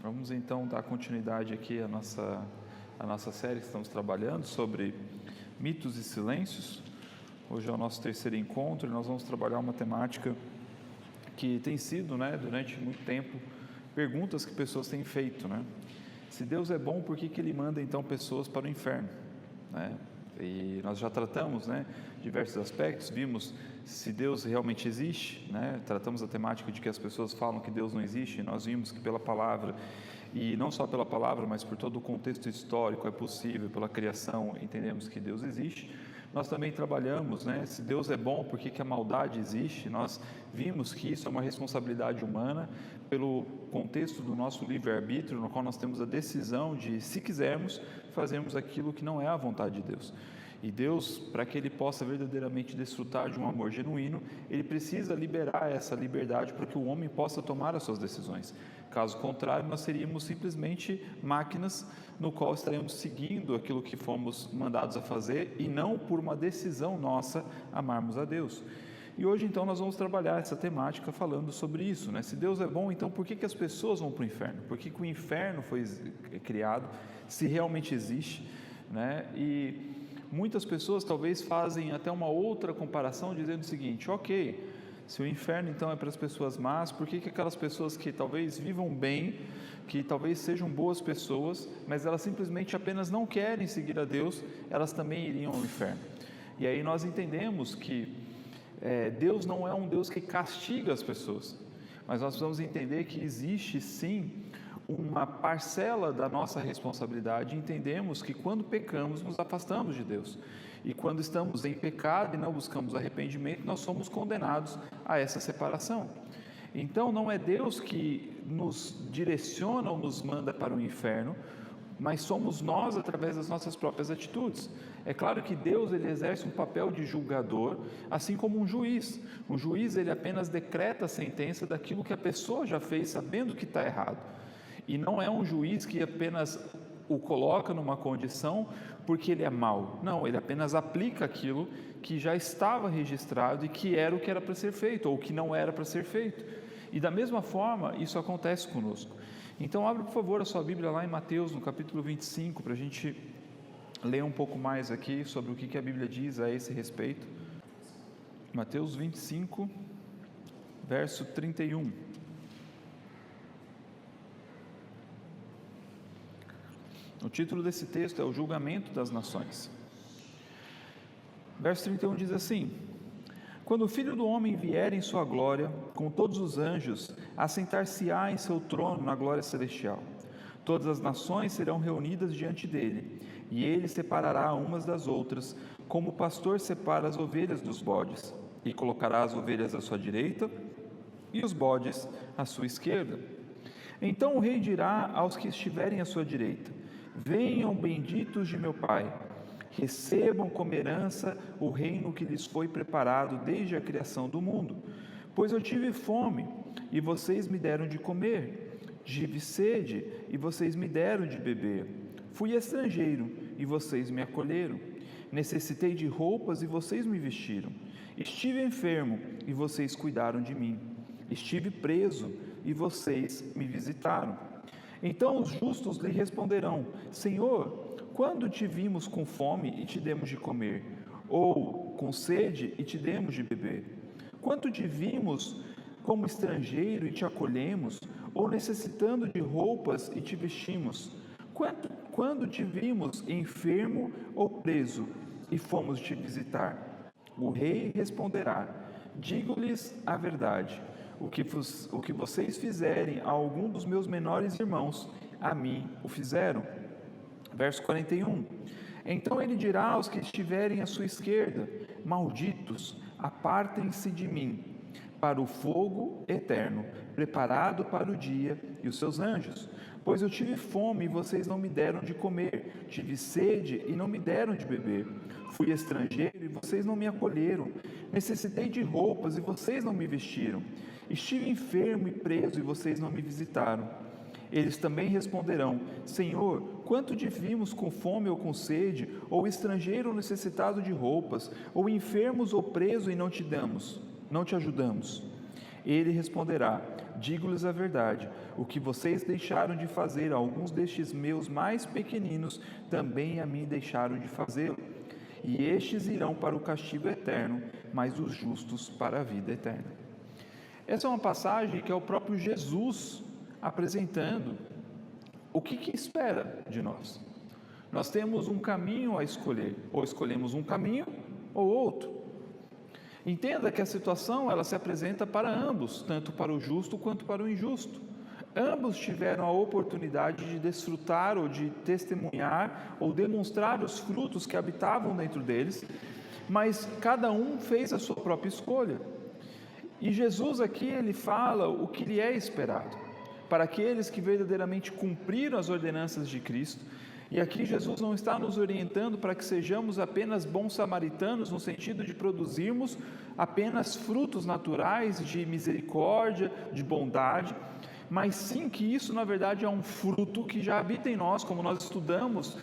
Vamos então dar continuidade aqui à nossa série que estamos trabalhando sobre mitos e silêncios. Hoje é o nosso terceiro encontro e nós vamos trabalhar uma temática que tem sido, durante muito tempo, perguntas que pessoas têm feito, Se Deus é bom, por que Ele manda então pessoas para o inferno, E nós já tratamos, diversos aspectos, vimos se Deus realmente existe, Tratamos a temática de que as pessoas falam que Deus não existe, e nós vimos que pela palavra, e não só pela palavra, mas por todo o contexto histórico é possível, pela criação, entendemos que Deus existe. Nós também trabalhamos, se Deus é bom, por que a maldade existe? Nós vimos que isso é uma responsabilidade humana, pelo contexto do nosso livre-arbítrio, no qual nós temos a decisão de, se quisermos, fazermos aquilo que não é a vontade de Deus. E Deus, para que Ele possa verdadeiramente desfrutar de um amor genuíno, Ele precisa liberar essa liberdade para que o homem possa tomar as suas decisões. Caso contrário, nós seríamos simplesmente máquinas no qual estaremos seguindo aquilo que fomos mandados a fazer e não por uma decisão nossa amarmos a Deus. E hoje então nós vamos trabalhar essa temática falando sobre isso, Se Deus é bom, então por que as pessoas vão para o inferno? Por que o inferno foi criado, se realmente existe, E muitas pessoas talvez fazem até uma outra comparação dizendo o seguinte: ok, se o inferno então é para as pessoas más, por que aquelas pessoas que talvez vivam bem, que talvez sejam boas pessoas, mas elas simplesmente apenas não querem seguir a Deus, elas também iriam ao inferno? E aí nós entendemos que Deus não é um Deus que castiga as pessoas, mas nós precisamos entender que existe sim uma parcela da nossa responsabilidade. Entendemos que quando pecamos nos afastamos de Deus, e quando estamos em pecado e não buscamos arrependimento, nós somos condenados a essa separação. Então não é Deus que nos direciona ou nos manda para o inferno, mas somos nós através das nossas próprias atitudes. É claro que Deus ele exerce um papel de julgador, assim como um juiz. Um juiz ele apenas decreta a sentença daquilo que a pessoa já fez sabendo que está errado. E não é um juiz que apenas o coloca numa condição porque ele é mau. Não, ele apenas aplica aquilo que já estava registrado e que era o que era para ser feito, ou o que não era para ser feito. E da mesma forma, isso acontece conosco. Então, abre por favor a sua Bíblia lá em Mateus, no capítulo 25, para a gente ler um pouco mais aqui sobre o que a Bíblia diz a esse respeito. Mateus 25, verso 31. O título desse texto é o julgamento das nações. Verso 31 diz assim: quando o Filho do Homem vier em sua glória, com todos os anjos, assentar-se-á em seu trono na glória celestial. Todas as nações serão reunidas diante dele, e ele separará umas das outras, como o pastor separa as ovelhas dos bodes, e colocará as ovelhas à sua direita e os bodes à sua esquerda. Então o rei dirá aos que estiverem à sua direita: venham benditos de meu Pai, recebam como herança o reino que lhes foi preparado desde a criação do mundo. Pois eu tive fome, e vocês me deram de comer, tive sede, e vocês me deram de beber, fui estrangeiro, e vocês me acolheram, necessitei de roupas, e vocês me vestiram, estive enfermo, e vocês cuidaram de mim, estive preso, e vocês me visitaram. Então os justos lhe responderão: Senhor, quando te vimos com fome e te demos de comer, ou com sede e te demos de beber? Quando te vimos como estrangeiro e te acolhemos, ou necessitando de roupas e te vestimos? Quando te vimos enfermo ou preso e fomos te visitar? O rei responderá: digo-lhes a verdade. O que vocês fizerem a algum dos meus menores irmãos, a mim o fizeram. Verso 41. Então ele dirá aos que estiverem à sua esquerda: malditos, apartem-se de mim, para o fogo eterno, preparado para o dia e os seus anjos. Pois eu tive fome e vocês não me deram de comer, tive sede e não me deram de beber, fui estrangeiro e vocês não me acolheram, necessitei de roupas e vocês não me vestiram, estive enfermo e preso e vocês não me visitaram. Eles também responderão: Senhor, quanto te vimos com fome ou com sede, ou estrangeiro ou necessitado de roupas, ou enfermos ou preso e não te ajudamos? Ele responderá: digo-lhes a verdade, o que vocês deixaram de fazer a alguns destes meus mais pequeninos, também a mim deixaram de fazê-lo. E estes irão para o castigo eterno, mas os justos para a vida eterna. Essa é uma passagem que é o próprio Jesus apresentando o que espera de nós. Nós temos um caminho a escolher, ou escolhemos um caminho ou outro. Entenda que a situação ela se apresenta para ambos, tanto para o justo quanto para o injusto. Ambos tiveram a oportunidade de desfrutar ou de testemunhar ou demonstrar os frutos que habitavam dentro deles, mas cada um fez a sua própria escolha. E Jesus aqui ele fala o que lhe é esperado para aqueles que verdadeiramente cumpriram as ordenanças de Cristo. E aqui Jesus não está nos orientando para que sejamos apenas bons samaritanos, no sentido de produzirmos apenas frutos naturais de misericórdia, de bondade, mas sim que isso na verdade é um fruto que já habita em nós, como nós estudamos,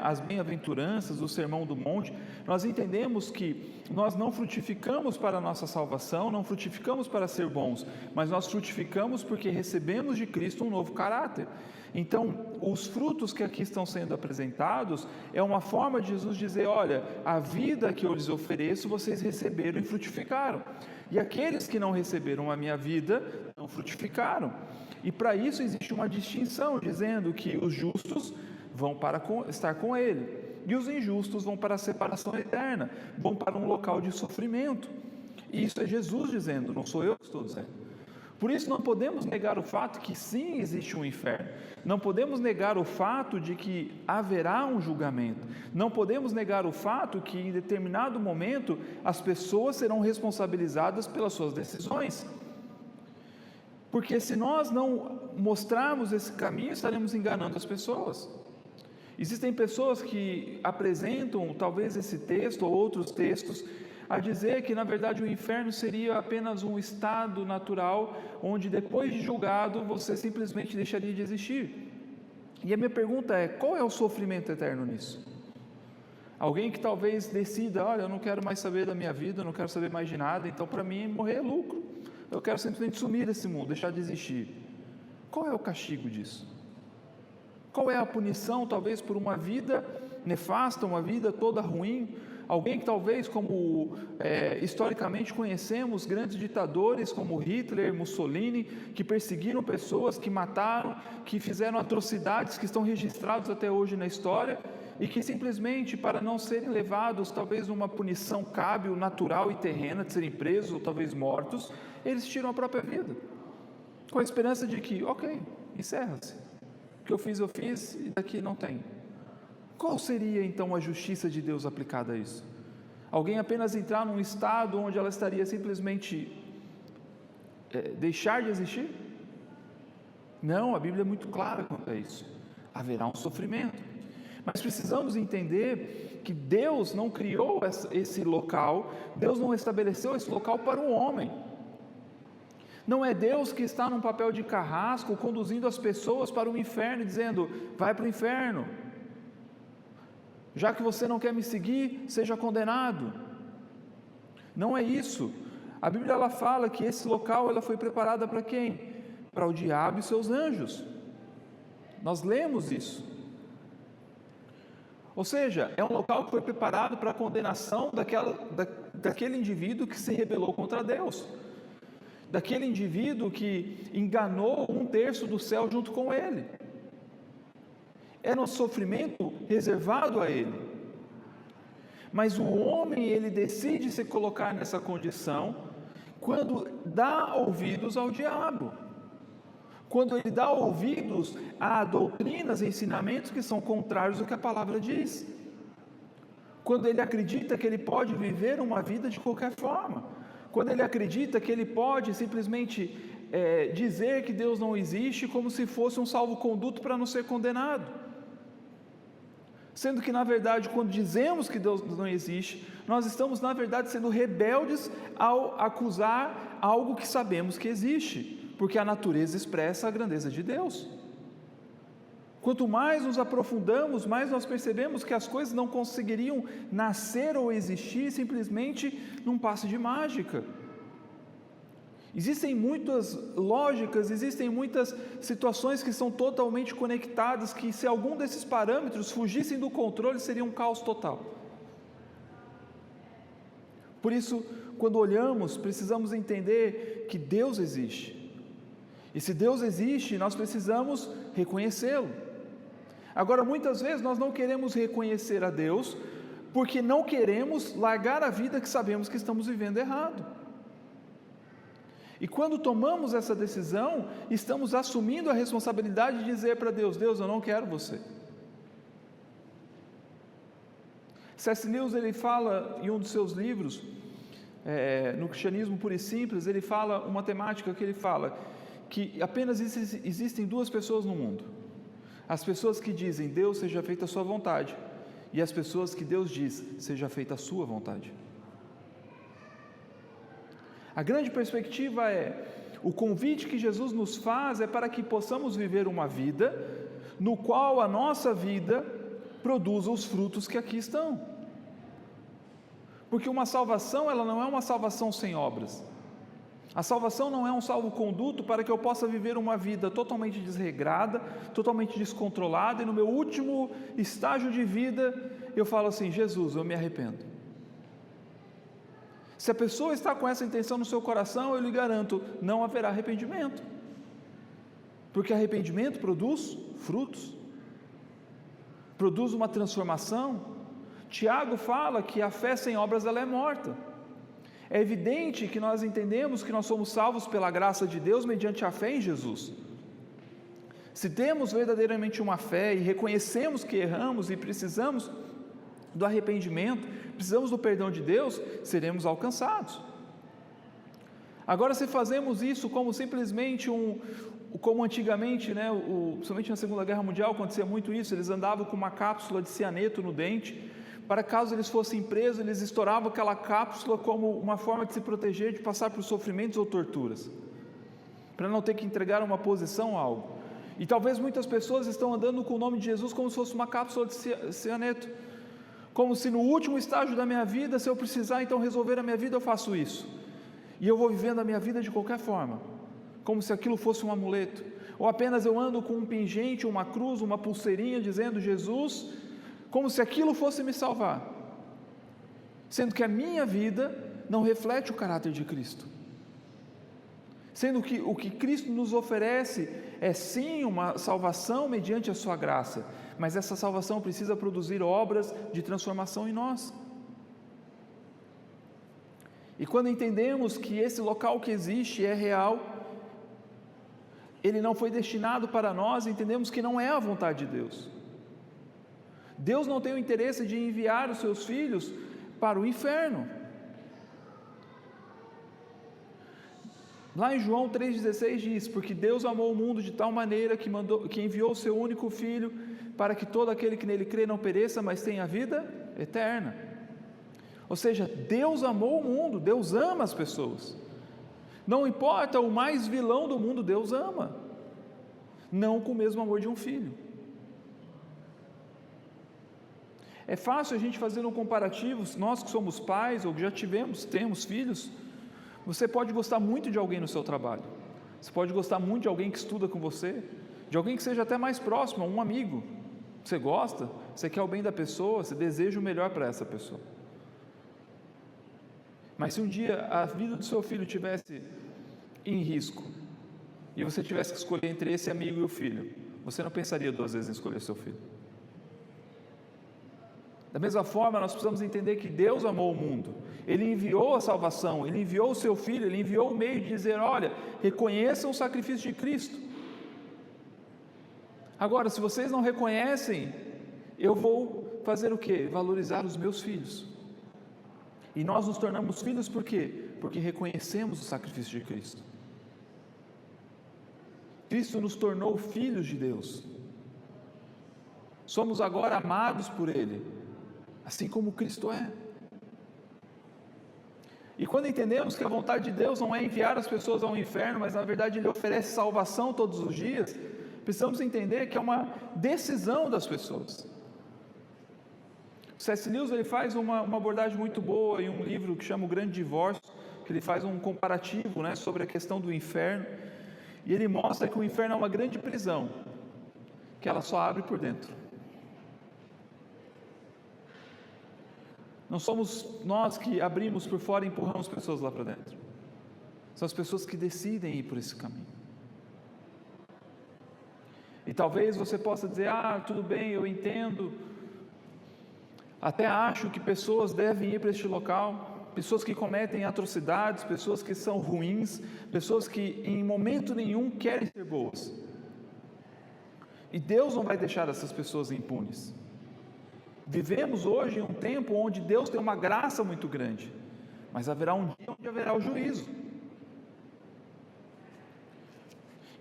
as bem-aventuranças do Sermão do Monte. Nós entendemos que nós não frutificamos para a nossa salvação, não frutificamos para ser bons, mas nós frutificamos porque recebemos de Cristo um novo caráter. Então, os frutos que aqui estão sendo apresentados é uma forma de Jesus dizer: olha, a vida que eu lhes ofereço, vocês receberam e frutificaram, e aqueles que não receberam a minha vida, não frutificaram. E para isso existe uma distinção, dizendo que os justos vão para estar com Ele, e os injustos vão para a separação eterna, vão para um local de sofrimento. E isso é Jesus dizendo, não sou eu que estou dizendo. Por isso não podemos negar o fato que sim, existe um inferno, não podemos negar o fato de que haverá um julgamento, não podemos negar o fato que em determinado momento as pessoas serão responsabilizadas pelas suas decisões, porque se nós não mostrarmos esse caminho, estaremos enganando as pessoas. Existem pessoas que apresentam talvez esse texto ou outros textos a dizer que na verdade o inferno seria apenas um estado natural, onde depois de julgado você simplesmente deixaria de existir. E a minha pergunta é: qual é o sofrimento eterno nisso? Alguém que talvez decida: olha, eu não quero mais saber da minha vida, eu não quero saber mais de nada, então para mim morrer é lucro, eu quero simplesmente sumir desse mundo, deixar de existir. Qual é o castigo disso? Qual é a punição talvez por uma vida nefasta, uma vida toda ruim? Alguém que talvez, como historicamente conhecemos, grandes ditadores como Hitler, Mussolini, que perseguiram pessoas, que mataram, que fizeram atrocidades que estão registrados até hoje na história, e que simplesmente para não serem levados talvez numa punição cábil, natural e terrena, de serem presos ou talvez mortos, eles tiram a própria vida, com a esperança de que, ok, encerra-se, o que eu fiz e daqui não tem. Qual seria então a justiça de Deus aplicada a isso? Alguém apenas entrar num estado onde ela estaria simplesmente deixar de existir? Não, a Bíblia é muito clara quanto a isso. Haverá um sofrimento. Mas precisamos entender que Deus não criou esse local, Deus não estabeleceu esse local para o homem. Não é Deus que está num papel de carrasco conduzindo as pessoas para o inferno, dizendo: vai para o inferno. Já que você não quer me seguir, seja condenado. Não é isso. A Bíblia ela fala que esse local ela foi preparada para quem? Para o diabo e seus anjos. Nós lemos isso. Ou seja, é um local que foi preparado para a condenação daquele indivíduo que se rebelou contra Deus, daquele indivíduo que enganou 1/3 do céu junto com ele. Era um sofrimento reservado a ele, mas o homem ele decide se colocar nessa condição quando dá ouvidos ao diabo, quando ele dá ouvidos a doutrinas e ensinamentos que são contrários ao que a palavra diz, quando ele acredita que ele pode viver uma vida de qualquer forma, quando ele acredita que ele pode simplesmente dizer que Deus não existe como se fosse um salvo-conduto para não ser condenado. Sendo que, na verdade, quando dizemos que Deus não existe, nós estamos, na verdade, sendo rebeldes ao acusar algo que sabemos que existe, porque a natureza expressa a grandeza de Deus. Quanto mais nos aprofundamos, mais nós percebemos que as coisas não conseguiriam nascer ou existir simplesmente num passe de mágica. Existem muitas lógicas, existem muitas situações que são totalmente conectadas, que se algum desses parâmetros fugissem do controle, seria um caos total. Por isso, quando olhamos, precisamos entender que Deus existe. E se Deus existe, nós precisamos reconhecê-lo. Agora, muitas vezes nós não queremos reconhecer a Deus, porque não queremos largar a vida que sabemos que estamos vivendo errado. E quando tomamos essa decisão, estamos assumindo a responsabilidade de dizer para Deus: Deus, eu não quero você. C.S. Lewis, ele fala em um dos seus livros, no Cristianismo Puro e Simples, ele fala uma temática que ele fala que apenas existem duas pessoas no mundo: as pessoas que dizem Deus, seja feita a sua vontade, e as pessoas que Deus diz, seja feita a sua vontade. A grande perspectiva o convite que Jesus nos faz é para que possamos viver uma vida no qual a nossa vida produza os frutos que aqui estão. Porque uma salvação, ela não é uma salvação sem obras. A salvação não é um salvo-conduto para que eu possa viver uma vida totalmente desregrada, totalmente descontrolada, e no meu último estágio de vida, eu falo assim: Jesus, eu me arrependo. Se a pessoa está com essa intenção no seu coração, eu lhe garanto, não haverá arrependimento. Porque arrependimento produz frutos, produz uma transformação. Tiago fala que a fé sem obras ela é morta. É evidente que nós entendemos que nós somos salvos pela graça de Deus mediante a fé em Jesus. Se temos verdadeiramente uma fé e reconhecemos que erramos e precisamos do arrependimento, precisamos do perdão de Deus, seremos alcançados. Agora, se fazemos isso como simplesmente como antigamente, principalmente na Segunda Guerra Mundial acontecia muito isso, eles andavam com uma cápsula de cianeto no dente, para caso eles fossem presos, eles estouravam aquela cápsula como uma forma de se proteger, de passar por sofrimentos ou torturas, para não ter que entregar uma posição a algo. E talvez muitas pessoas estão andando com o nome de Jesus como se fosse uma cápsula de cianeto, como se no último estágio da minha vida, se eu precisar então resolver a minha vida, eu faço isso, e eu vou vivendo a minha vida de qualquer forma, como se aquilo fosse um amuleto, ou apenas eu ando com um pingente, uma cruz, uma pulseirinha dizendo Jesus, como se aquilo fosse me salvar, sendo que a minha vida não reflete o caráter de Cristo, sendo que o que Cristo nos oferece é sim uma salvação mediante a sua graça, mas essa salvação precisa produzir obras de transformação em nós. E quando entendemos que esse local que existe é real, ele não foi destinado para nós, entendemos que não é a vontade de Deus. Deus não tem o interesse de enviar os seus filhos para o inferno. Lá em João 3,16 diz: porque Deus amou o mundo de tal maneira que enviou o seu único Filho, para que todo aquele que nele crê não pereça, mas tenha vida eterna. Ou seja, Deus amou o mundo, Deus ama as pessoas. Não importa o mais vilão do mundo, Deus ama, não com o mesmo amor de um filho. É fácil a gente fazer um comparativo, nós que somos pais, ou que já temos filhos, você pode gostar muito de alguém no seu trabalho, você pode gostar muito de alguém que estuda com você, de alguém que seja até mais próximo, um amigo, você gosta, você quer o bem da pessoa, você deseja o melhor para essa pessoa. Mas se um dia a vida do seu filho estivesse em risco, e você tivesse que escolher entre esse amigo e o filho, você não pensaria duas vezes em escolher seu filho. Da mesma forma, nós precisamos entender que Deus amou o mundo, Ele enviou a salvação, Ele enviou o seu Filho, Ele enviou o meio de dizer: olha, reconheçam o sacrifício de Cristo. Agora, se vocês não reconhecem, eu vou fazer o quê? Valorizar os meus filhos. E nós nos tornamos filhos por quê? Porque reconhecemos o sacrifício de Cristo. Cristo nos tornou filhos de Deus. Somos agora amados por Ele, assim como Cristo é. E quando entendemos que a vontade de Deus não é enviar as pessoas ao inferno, mas na verdade Ele oferece salvação todos os dias, precisamos entender que é uma decisão das pessoas. O C.S. Lewis ele faz uma abordagem muito boa em um livro que chama O Grande Divórcio, que ele faz um comparativo, né, sobre a questão do inferno, e ele mostra que o inferno é uma grande prisão, que ela só abre por dentro. Não somos nós que abrimos por fora e empurramos pessoas lá para dentro. São as pessoas que decidem ir por esse caminho. E talvez você possa dizer, tudo bem, eu entendo, até acho que pessoas devem ir para este local, pessoas que cometem atrocidades, pessoas que são ruins, pessoas que em momento nenhum querem ser boas. E Deus não vai deixar essas pessoas impunes. Vivemos hoje em um tempo onde Deus tem uma graça muito grande, mas haverá um dia onde haverá o juízo.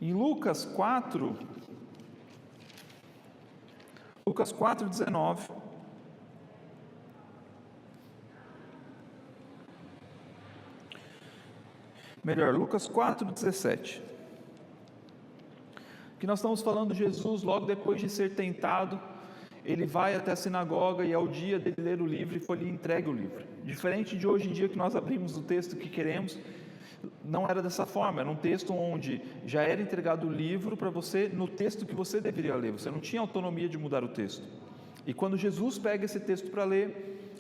Em Lucas 4:19, Lucas 4:17, que nós estamos falando de Jesus logo depois de ser tentado. Ele vai até a sinagoga e é o dia dele ler o livro e foi-lhe entregue o livro. Diferente de hoje em dia que nós abrimos o texto que queremos, não era dessa forma, era um texto onde já era entregado o livro para você, no texto que você deveria ler, você não tinha autonomia de mudar o texto. E quando Jesus pega esse texto para ler,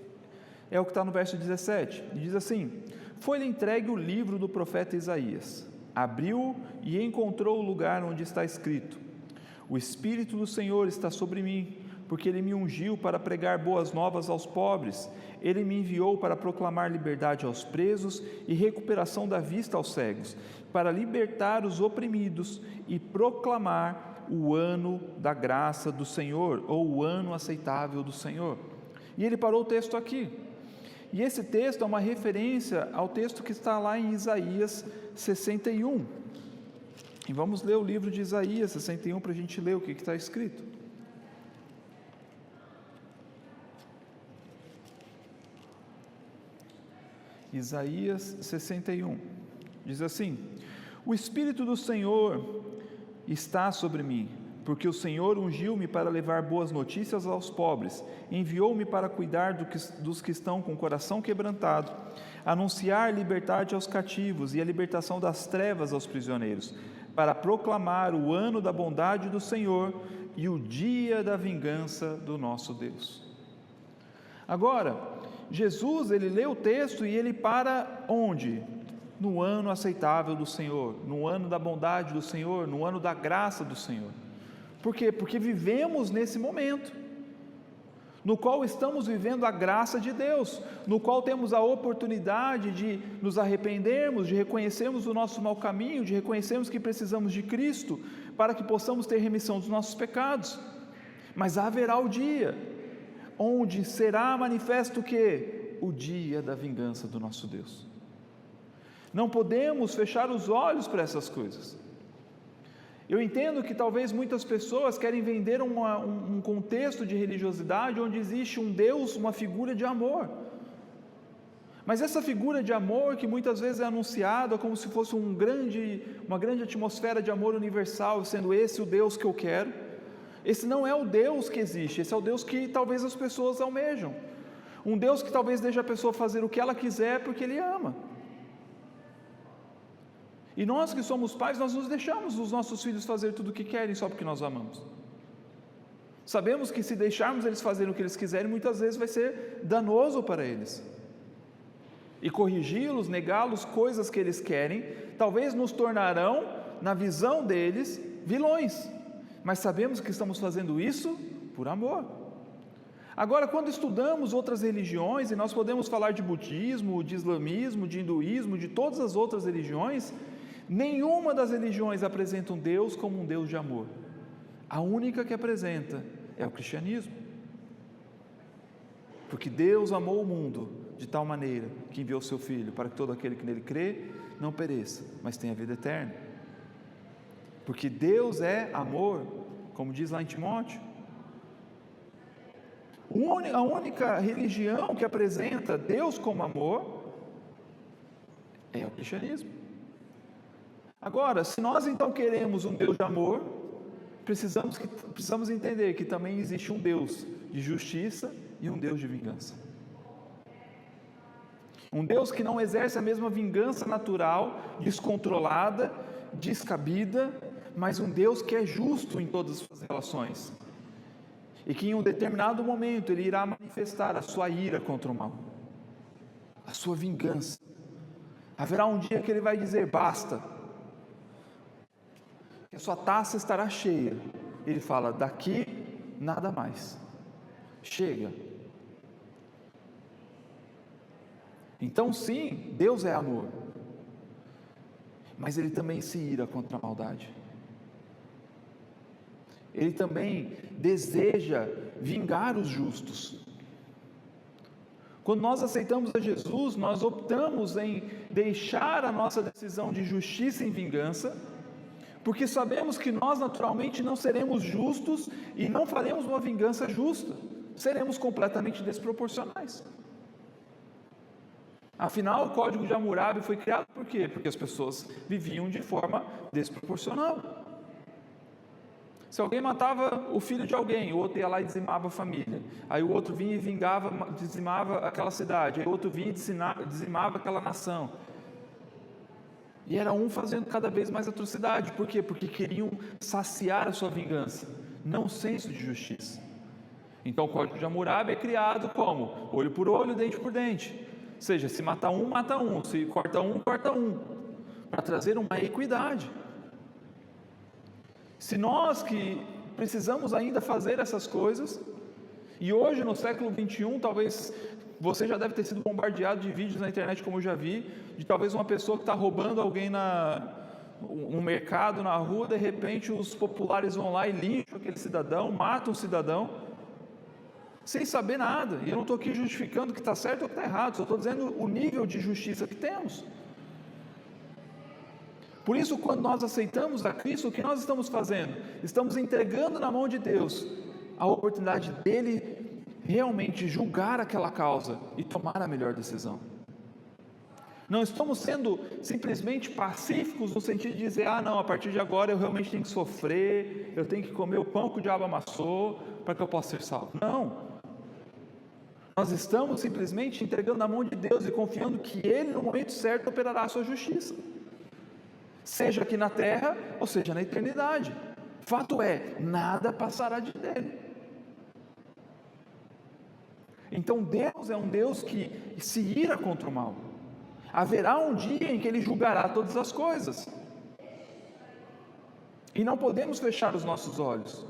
é o que está no verso 17, e diz assim: foi-lhe entregue o livro do profeta Isaías, abriu e encontrou o lugar onde está escrito: o Espírito do Senhor está sobre mim, porque Ele me ungiu para pregar boas novas aos pobres, Ele me enviou para proclamar liberdade aos presos e recuperação da vista aos cegos, para libertar os oprimidos e proclamar o ano da graça do Senhor, ou o ano aceitável do Senhor. E ele parou o texto aqui, e esse texto é uma referência ao texto que está lá em Isaías 61, e vamos ler o livro de Isaías 61 para a gente ler o que está escrito. Isaías 61, diz assim: o Espírito do Senhor está sobre mim, porque o Senhor ungiu-me para levar boas notícias aos pobres, enviou-me para cuidar dos que estão com o coração quebrantado, anunciar liberdade aos cativos e a libertação das trevas aos prisioneiros, para proclamar o ano da bondade do Senhor e o dia da vingança do nosso Deus. Agora, Jesus, ele lê o texto e ele para onde? No ano aceitável do Senhor, no ano da bondade do Senhor, no ano da graça do Senhor. Por quê? Porque vivemos nesse momento, no qual estamos vivendo a graça de Deus, no qual temos a oportunidade de nos arrependermos, de reconhecermos o nosso mau caminho, de reconhecermos que precisamos de Cristo, para que possamos ter remissão dos nossos pecados. Mas haverá o dia onde será manifesto o quê? O dia da vingança do nosso Deus. Não podemos fechar os olhos para essas coisas. Eu entendo que talvez muitas pessoas querem vender um contexto de religiosidade onde existe um Deus, uma figura de amor. Mas essa figura de amor que muitas vezes é anunciada como se fosse uma grande atmosfera de amor universal, sendo esse o Deus que eu quero, esse não é o Deus que existe, esse é o Deus que talvez as pessoas almejam. Um Deus que talvez deixe a pessoa fazer o que ela quiser porque Ele ama. E nós que somos pais, nós nos deixamos os nossos filhos fazer tudo o que querem só porque nós amamos. Sabemos que se deixarmos eles fazerem o que eles quiserem, muitas vezes vai ser danoso para eles. E corrigi-los, negá-los coisas que eles querem, talvez nos tornarão, na visão deles, vilões. Mas sabemos que estamos fazendo isso por amor. Agora, quando estudamos outras religiões, e nós podemos falar de budismo, de islamismo, de hinduísmo, de todas as outras religiões, nenhuma das religiões apresenta um Deus como um Deus de amor. A única que apresenta é o cristianismo. Porque Deus amou o mundo de tal maneira que enviou seu Filho para que todo aquele que nele crê não pereça, mas tenha vida eterna. Porque Deus é amor, como diz lá em Timóteo. A única religião que apresenta Deus como amor é o cristianismo. Agora, se nós então queremos um Deus de amor, precisamos entender que também existe um Deus de justiça e um Deus de vingança. Um Deus que não exerce a mesma vingança natural, descontrolada, descabida, mas um Deus que é justo em todas as suas relações. E que em um determinado momento Ele irá manifestar a sua ira contra o mal, a sua vingança. Haverá um dia que Ele vai dizer: basta, que a sua taça estará cheia. Ele fala: daqui nada mais, chega. Então sim, Deus é amor, mas Ele também se ira contra a maldade. Ele também deseja vingar os justos. Quando nós aceitamos a Jesus, nós optamos em deixar a nossa decisão de justiça em vingança, porque sabemos que nós naturalmente não seremos justos e não faremos uma vingança justa, seremos completamente desproporcionais. Afinal, o Código de Hammurabi foi criado por quê? Porque as pessoas viviam de forma desproporcional. Se alguém matava o filho de alguém, o outro ia lá e dizimava a família. Aí o outro vinha e dizimava aquela cidade. Aí o outro vinha e dizimava aquela nação. E era um fazendo cada vez mais atrocidade. Por quê? Porque queriam saciar a sua vingança, não o senso de justiça. Então o Código de Hammurabi é criado como? Olho por olho, dente por dente. Ou seja, se mata um, mata um. Se corta um, corta um. Para trazer uma equidade. Se nós que precisamos ainda fazer essas coisas, e hoje no século 21, talvez você já deve ter sido bombardeado de vídeos na internet, como eu já vi, de talvez uma pessoa que está roubando alguém no mercado, na rua, de repente os populares vão lá e lincham aquele cidadão, matam o cidadão, sem saber nada. E eu não estou aqui justificando que está certo ou que está errado, só estou dizendo o nível de justiça que temos. Por isso, quando nós aceitamos a Cristo, o que nós estamos fazendo? Estamos entregando na mão de Deus a oportunidade dele realmente julgar aquela causa e tomar a melhor decisão. Não estamos sendo simplesmente pacíficos no sentido de dizer: ah não, a partir de agora eu realmente tenho que sofrer, eu tenho que comer o pão que o diabo amassou para que eu possa ser salvo. Não. Nós estamos simplesmente entregando na mão de Deus e confiando que Ele no momento certo operará a sua justiça. Seja aqui na terra, ou seja na eternidade. Fato é, nada passará de dele. Então Deus é um Deus que se ira contra o mal. Haverá um dia em que Ele julgará todas as coisas. E não podemos fechar os nossos olhos.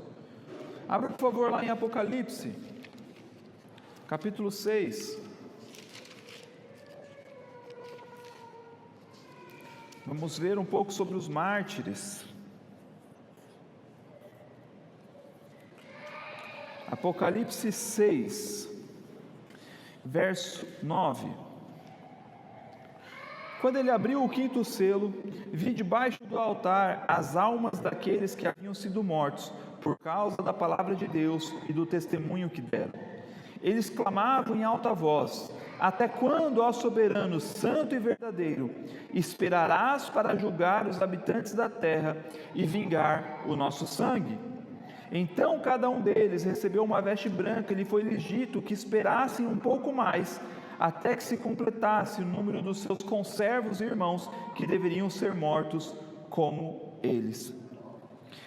Abra por favor lá em Apocalipse, capítulo 6. Vamos ver um pouco sobre os mártires. Apocalipse 6, verso 9. Quando ele abriu o quinto selo, vi debaixo do altar as almas daqueles que haviam sido mortos, por causa da palavra de Deus e do testemunho que deram. Eles clamavam em alta voz: até quando, ó soberano, santo e verdadeiro, esperarás para julgar os habitantes da terra e vingar o nosso sangue? Então cada um deles recebeu uma veste branca e lhe foi dito que esperassem um pouco mais, até que se completasse o número dos seus conservos e irmãos que deveriam ser mortos como eles.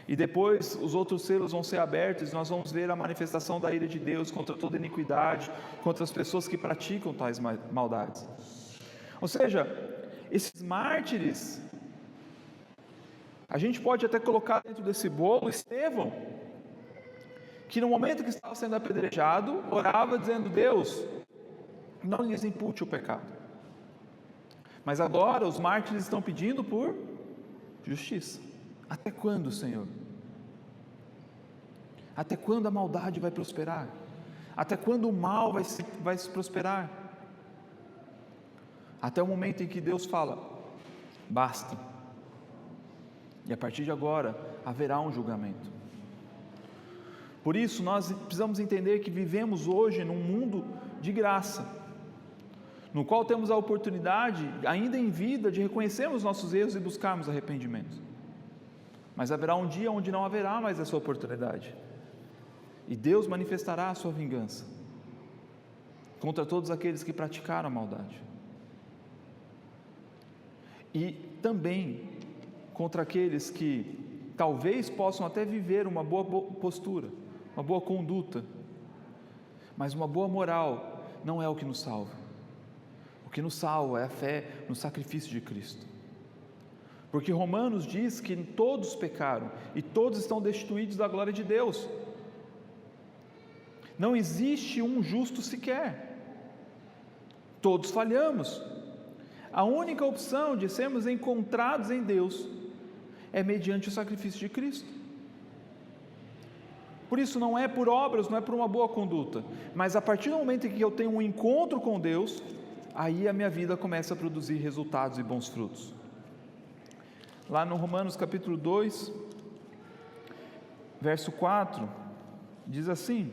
E depois os outros selos vão ser abertos e nós vamos ver a manifestação da ira de Deus contra toda iniquidade, contra as pessoas que praticam tais maldades. Ou seja, esses mártires, a gente pode até colocar dentro desse bolo Estevão, que no momento que estava sendo apedrejado, orava dizendo: Deus, não lhes impute o pecado. Mas agora os mártires estão pedindo por justiça. Até quando, Senhor? Até quando a maldade vai prosperar? Até quando o mal vai se prosperar? Até o momento em que Deus fala: basta. E a partir de agora haverá um julgamento. Por isso nós precisamos entender que vivemos hoje num mundo de graça, no qual temos a oportunidade, ainda em vida, de reconhecermos nossos erros e buscarmos arrependimento. Mas haverá um dia onde não haverá mais essa oportunidade, e Deus manifestará a sua vingança contra todos aqueles que praticaram a maldade. e também contra aqueles que talvez possam até viver uma boa postura, uma boa conduta, mas uma boa moral não é o que nos salva. O que nos salva é a fé no sacrifício de Cristo. Porque Romanos diz que todos pecaram e todos estão destituídos da glória de Deus. Não existe um justo sequer. Todos falhamos. A única opção de sermos encontrados em Deus é mediante o sacrifício de Cristo. Por isso não é por obras, não é por uma boa conduta, mas a partir do momento em que eu tenho um encontro com Deus, aí a minha vida começa a produzir resultados e bons frutos. Lá no Romanos capítulo 2, verso 4, diz assim: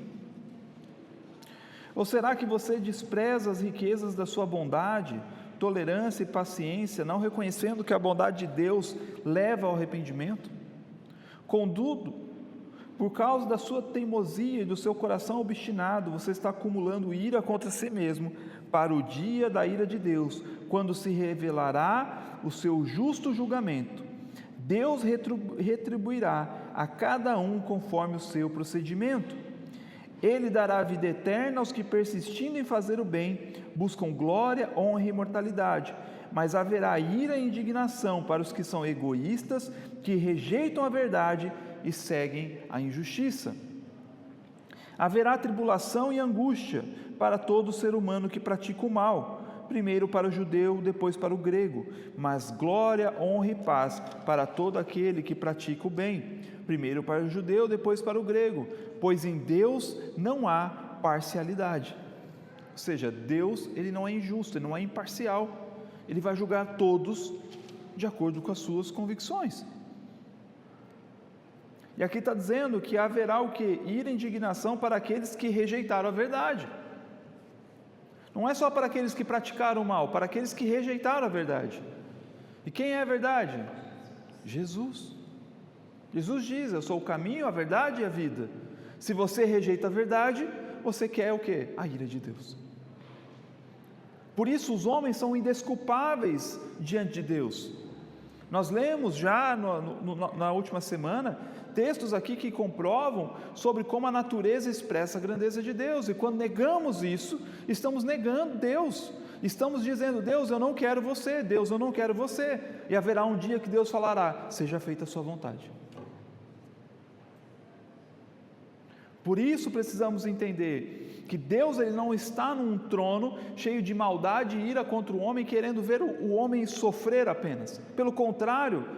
ou será que você despreza as riquezas da sua bondade, tolerância e paciência, não reconhecendo que a bondade de Deus leva ao arrependimento? Contudo, por causa da sua teimosia e do seu coração obstinado, você está acumulando ira contra si mesmo, para o dia da ira de Deus, quando se revelará o seu justo julgamento. Deus retribuirá a cada um conforme o seu procedimento. Ele dará a vida eterna aos que, persistindo em fazer o bem, buscam glória, honra e imortalidade. Mas haverá ira e indignação para os que são egoístas, que rejeitam a verdade e seguem a injustiça. Haverá tribulação e angústia para todo ser humano que pratica o mal, primeiro para o judeu, depois para o grego, mas glória, honra e paz para todo aquele que pratica o bem, primeiro para o judeu, depois para o grego, pois em Deus não há parcialidade. Ou seja, Deus, ele não é injusto, ele não é imparcial, ele vai julgar todos de acordo com as suas convicções. E aqui está dizendo que haverá o que? Ira e indignação para aqueles que rejeitaram a verdade. Não é só para aqueles que praticaram o mal, para aqueles que rejeitaram a verdade. E quem é a verdade? Jesus. Jesus diz: eu sou o caminho, a verdade e a vida. Se você rejeita a verdade, você quer o quê? A ira de Deus. Por isso os homens são indesculpáveis diante de Deus. Nós lemos já na última semana textos aqui que comprovam sobre como a natureza expressa a grandeza de Deus, e quando negamos isso, estamos negando Deus, estamos dizendo: Deus, eu não quero você, Deus, eu não quero você, e haverá um dia que Deus falará: seja feita a sua vontade. Por isso precisamos entender que Deus, ele não está num trono cheio de maldade e ira contra o homem, querendo ver o homem sofrer apenas. Pelo contrário,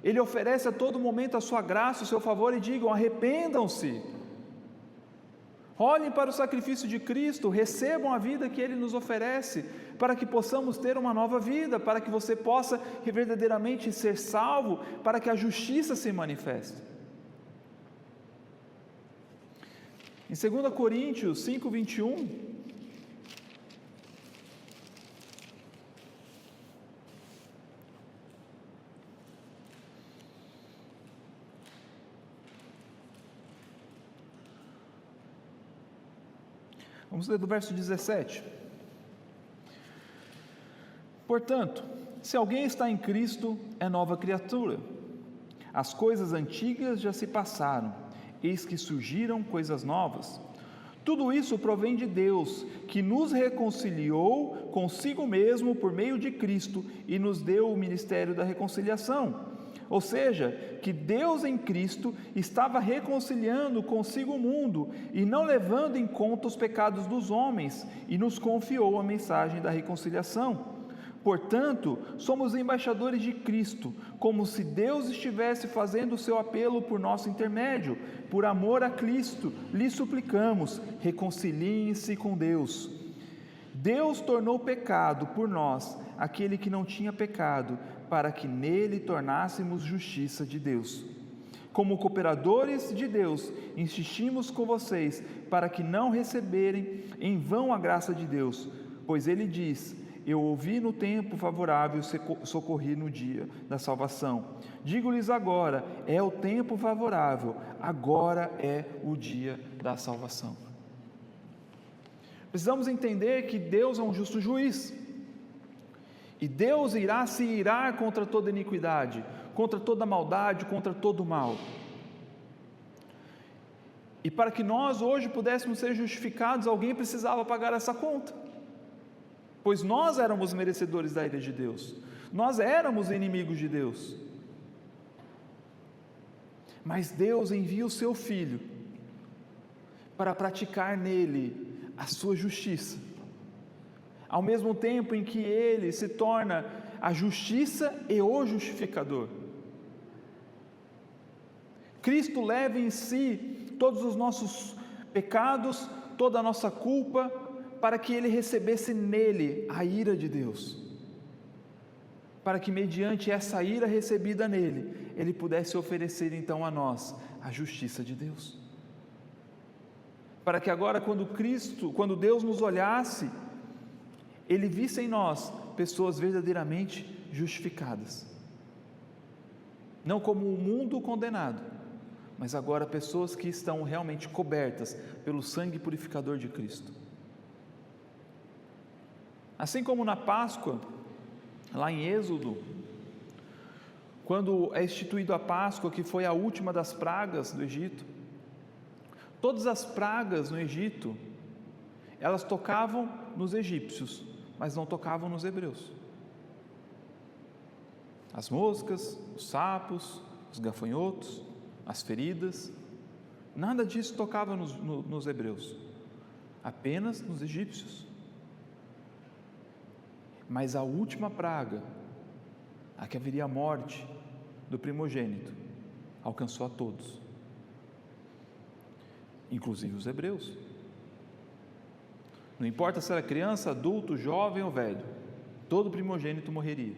ele oferece a todo momento a sua graça, o seu favor, e digam: arrependam-se, olhem para o sacrifício de Cristo, recebam a vida que Ele nos oferece, para que possamos ter uma nova vida, para que você possa verdadeiramente ser salvo, para que a justiça se manifeste. Em 2 Coríntios 5, 21, vamos ler do verso 17. Portanto, se alguém está em Cristo, é nova criatura. As coisas antigas já se passaram, eis que surgiram coisas novas. Tudo isso provém de Deus, que nos reconciliou consigo mesmo por meio de Cristo e nos deu o ministério da reconciliação. Ou seja, que Deus em Cristo estava reconciliando consigo o mundo e não levando em conta os pecados dos homens, e nos confiou a mensagem da reconciliação. Portanto, somos embaixadores de Cristo, como se Deus estivesse fazendo o seu apelo por nosso intermédio. Por amor a Cristo, lhe suplicamos: reconciliem-se com Deus. Deus tornou pecado por nós aquele que não tinha pecado, para que nele tornássemos justiça de Deus. Como cooperadores de Deus, insistimos com vocês para que não receberem em vão a graça de Deus, pois ele diz: eu ouvi no tempo favorável, socorri no dia da salvação. Digo-lhes agora, é o tempo favorável, agora é o dia da salvação. Precisamos entender que Deus é um justo juiz, E Deus irá se irar contra toda iniquidade, contra toda maldade, contra todo mal. E para que nós hoje pudéssemos ser justificados, alguém precisava pagar essa conta, pois nós éramos merecedores da ira de Deus, nós éramos inimigos de Deus. Mas Deus envia o seu Filho para praticar nele a sua justiça, ao mesmo tempo em que ele se torna a justiça e o justificador. Cristo leva em si todos os nossos pecados, toda a nossa culpa, para que ele recebesse nele a ira de Deus, para que mediante essa ira recebida nele, ele pudesse oferecer então a nós a justiça de Deus, para que agora quando Deus nos olhasse, ele visse em nós pessoas verdadeiramente justificadas, não como um mundo condenado, mas agora pessoas que estão realmente cobertas pelo sangue purificador de Cristo. Assim como na Páscoa, lá em Êxodo, quando é instituído a Páscoa, que foi a última das pragas do Egito, todas as pragas no Egito, elas tocavam nos egípcios, mas não tocavam nos hebreus. As moscas, os sapos, os gafanhotos, as feridas, nada disso tocava nos hebreus, apenas nos egípcios. Mas a última praga, a que haveria a morte do primogênito, alcançou a todos, inclusive os hebreus. Não importa se era criança, adulto, jovem ou velho, todo primogênito morreria.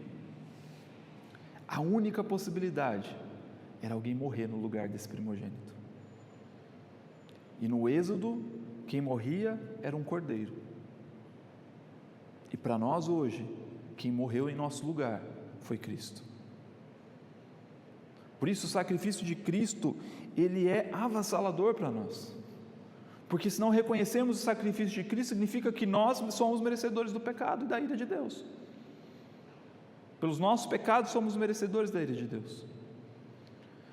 A única possibilidade era alguém morrer no lugar desse primogênito. E no Êxodo, quem morria era um cordeiro. E para nós hoje, quem morreu em nosso lugar foi Cristo. Por isso o sacrifício de Cristo, ele é avassalador para nós. Porque se não reconhecemos o sacrifício de Cristo, significa que nós somos merecedores do pecado e da ira de Deus. Pelos nossos pecados somos merecedores da ira de Deus.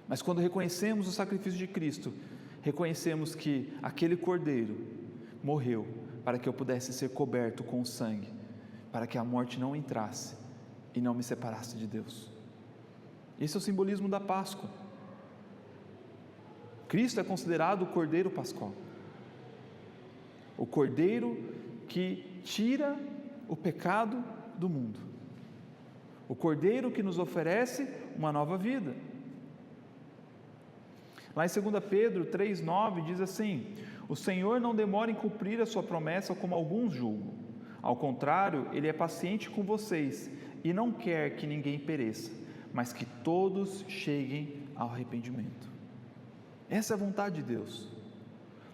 Mas quando reconhecemos o sacrifício de Cristo, reconhecemos que aquele cordeiro morreu para que eu pudesse ser coberto com o sangue, para que a morte não entrasse e não me separasse de Deus. Esse é o simbolismo da Páscoa. Cristo é considerado o cordeiro pascual, o cordeiro que tira o pecado do mundo, o cordeiro que nos oferece uma nova vida. Lá em 2 Pedro 3,9 diz assim: o Senhor não demora em cumprir a sua promessa como alguns julgam, ao contrário, Ele é paciente com vocês e não quer que ninguém pereça, mas que todos cheguem ao arrependimento. Essa é a vontade de Deus.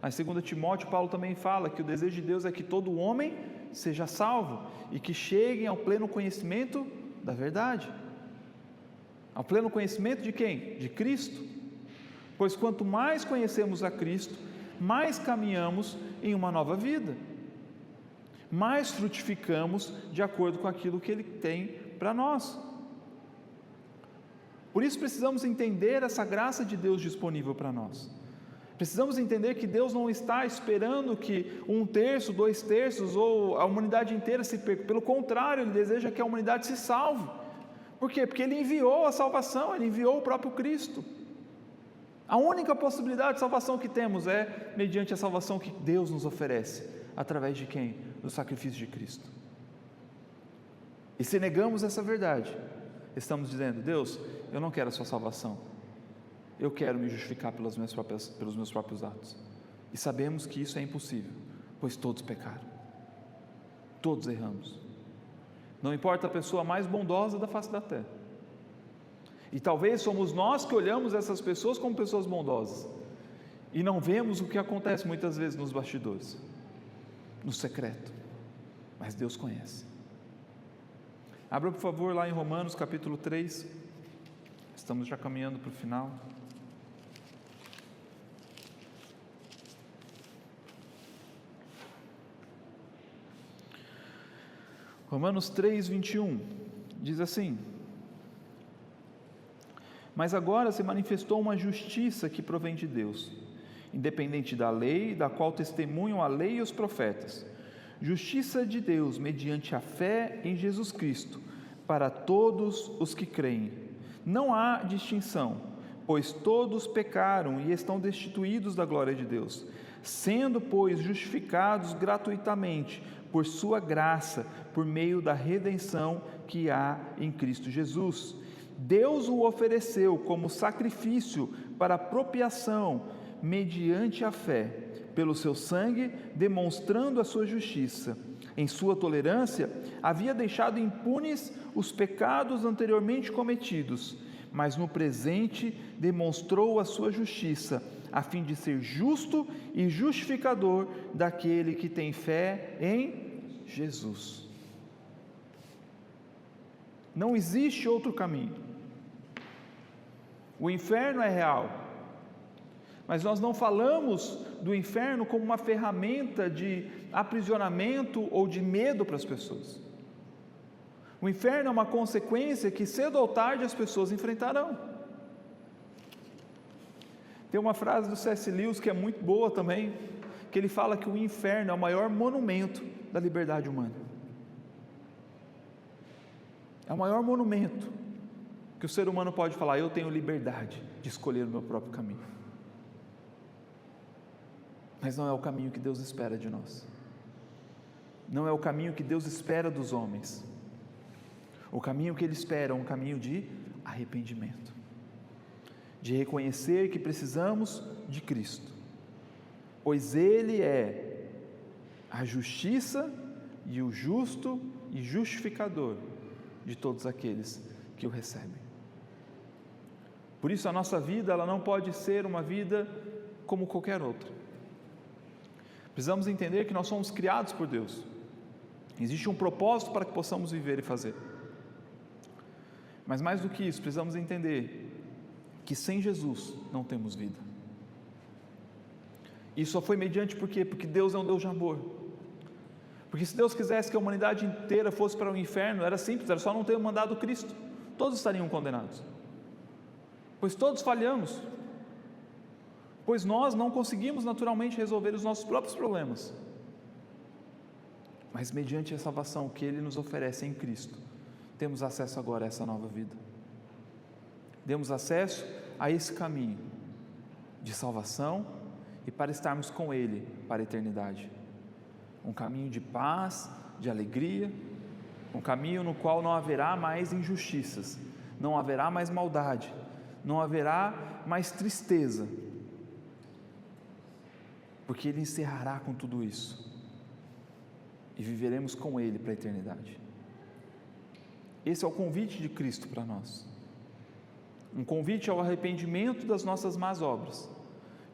Lá em 2 Timóteo, Paulo também fala que o desejo de Deus é que todo homem seja salvo e que cheguem ao pleno conhecimento da verdade. Ao pleno conhecimento de quem? De Cristo. Pois quanto mais conhecemos a Cristo, mais caminhamos em uma nova vida, mais frutificamos de acordo com aquilo que Ele tem para nós. Por isso precisamos entender essa graça de Deus disponível para nós. Precisamos entender que Deus não está esperando que 1/3, 2/3 ou a humanidade inteira se perca. Pelo contrário, Ele deseja que a humanidade se salve. Por quê? Porque Ele enviou a salvação, Ele enviou o próprio Cristo. A única possibilidade de salvação que temos é mediante a salvação que Deus nos oferece, através de quem? Do sacrifício de Cristo. E se negamos essa verdade, estamos dizendo: Deus, eu não quero a sua salvação, eu quero me justificar pelos meus próprios atos. E sabemos que isso é impossível, pois todos pecaram, todos erramos. Não importa a pessoa mais bondosa da face da terra, e talvez somos nós que olhamos essas pessoas como pessoas bondosas e não vemos o que acontece muitas vezes nos bastidores, no secreto, mas Deus conhece. Abra por favor lá em Romanos capítulo 3, estamos já caminhando para o final. Romanos 3, 21. diz assim: mas agora se manifestou uma justiça que provém de Deus, independente da lei, da qual testemunham a lei e os profetas. Justiça de Deus mediante a fé em Jesus Cristo, para todos os que creem. Não há distinção, pois todos pecaram e estão destituídos da glória de Deus, sendo, pois, justificados gratuitamente por sua graça, por meio da redenção que há em Cristo Jesus. Deus o ofereceu como sacrifício para propiciação mediante a fé, pelo seu sangue, demonstrando a sua justiça. Em sua tolerância, havia deixado impunes os pecados anteriormente cometidos, mas no presente demonstrou a sua justiça, a fim de ser justo e justificador daquele que tem fé em Jesus. Não existe outro caminho. O inferno é real, mas nós não falamos do inferno como uma ferramenta de aprisionamento ou de medo para as pessoas. O inferno é uma consequência que cedo ou tarde as pessoas enfrentarão. Tem uma frase do C.S. Lewis que é muito boa também, que ele fala que o inferno é o maior monumento da liberdade humana. É o maior monumento que o ser humano pode falar: eu tenho liberdade de escolher o meu próprio caminho. Mas não é o caminho que Deus espera de nós. Não é o caminho que Deus espera dos homens. O caminho que Ele espera é um caminho de arrependimento, de reconhecer que precisamos de Cristo, pois Ele é a justiça e o justo e justificador de todos aqueles que o recebem. Por isso a nossa vida, ela não pode ser uma vida como qualquer outra. Precisamos entender que nós somos criados por Deus. Existe um propósito para que possamos viver e fazer. Mas mais do que isso, precisamos entender que sem Jesus não temos vida. Isso só foi mediante por quê? Porque Deus é um Deus de amor. Porque se Deus quisesse que a humanidade inteira fosse para o inferno, era simples, era só não ter mandado Cristo. Todos estariam condenados. Pois todos falhamos. Pois nós não conseguimos naturalmente resolver os nossos próprios problemas. Mas mediante a salvação que Ele nos oferece em Cristo, temos acesso agora a essa nova vida. Temos acesso a esse caminho de salvação e para estarmos com Ele para a eternidade. Um caminho de paz, de alegria, um caminho no qual não haverá mais injustiças, não haverá mais maldade, não haverá mais tristeza, porque Ele encerrará com tudo isso e viveremos com Ele para a eternidade. Esse é o convite de Cristo para nós, um convite ao arrependimento das nossas más obras,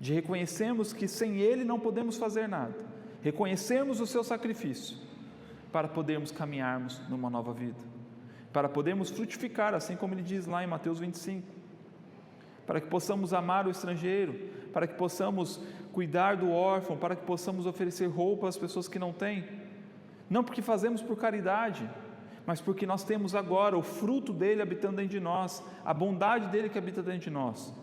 de reconhecermos que sem Ele não podemos fazer nada, reconhecermos o seu sacrifício, para podermos caminharmos numa nova vida, para podermos frutificar, assim como Ele diz lá em Mateus 25, para que possamos amar o estrangeiro, para que possamos cuidar do órfão, para que possamos oferecer roupa às pessoas que não têm, não porque fazemos por caridade, mas porque nós temos agora o fruto dele habitando dentro de nós, a bondade dele que habita dentro de nós,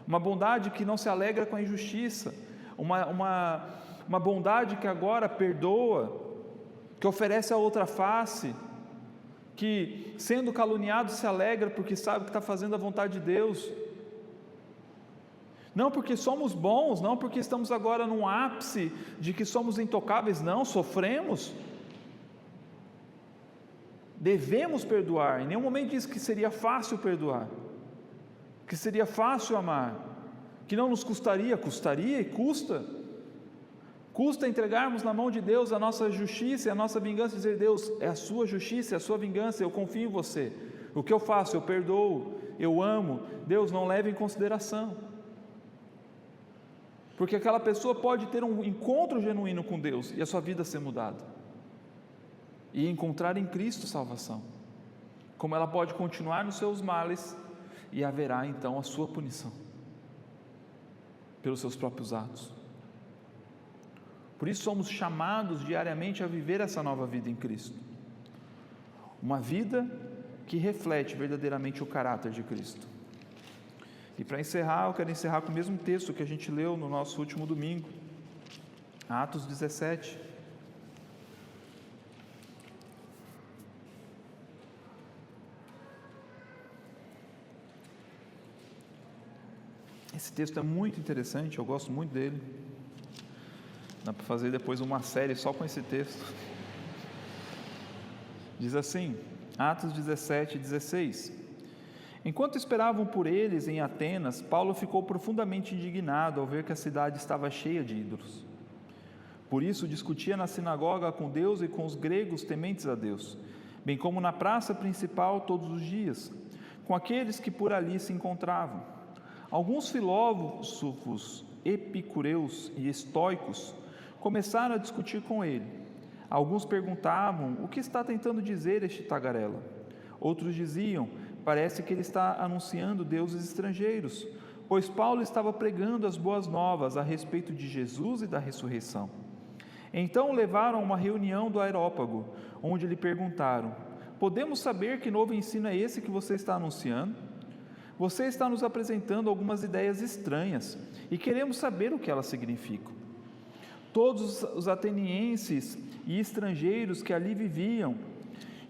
uma bondade que não se alegra com a injustiça, uma bondade que agora perdoa, que oferece a outra face, que sendo caluniado se alegra porque sabe que está fazendo a vontade de Deus, não porque somos bons, não porque estamos agora num ápice de que somos intocáveis, não, sofremos, devemos perdoar. Em nenhum momento diz que seria fácil perdoar, que seria fácil amar, que não nos custaria e custa entregarmos na mão de Deus a nossa justiça e a nossa vingança, e dizer: Deus, é a sua justiça, é a sua vingança, eu confio em você, o que eu faço, eu perdoo, eu amo. Deus, não leve em consideração, porque aquela pessoa pode ter um encontro genuíno com Deus e a sua vida ser mudada, e encontrar em Cristo salvação, como ela pode continuar nos seus males, e haverá então a sua punição, pelos seus próprios atos. Por isso somos chamados diariamente a viver essa nova vida em Cristo, uma vida que reflete verdadeiramente o caráter de Cristo. E para encerrar, eu quero encerrar com o mesmo texto que a gente leu no nosso último domingo, Atos 17. Esse texto é muito interessante, eu gosto muito dele. Dá para fazer depois uma série só com esse texto. Diz assim, Atos 17, 16: Enquanto esperavam por eles em Atenas, Paulo ficou profundamente indignado ao ver que a cidade estava cheia de ídolos. Por isso discutia na sinagoga com Deus e com os gregos tementes a Deus, bem como na praça principal todos os dias, com aqueles que por ali se encontravam. Alguns filósofos epicureus e estoicos começaram a discutir com ele. Alguns perguntavam: o que está tentando dizer este tagarela? Outros diziam: parece que ele está anunciando deuses estrangeiros, pois Paulo estava pregando as boas novas a respeito de Jesus e da ressurreição. Então o levaram a uma reunião do Areópago, onde lhe perguntaram: podemos saber que novo ensino é esse que você está anunciando? Você está nos apresentando algumas ideias estranhas e queremos saber o que elas significam. Todos os atenienses e estrangeiros que ali viviam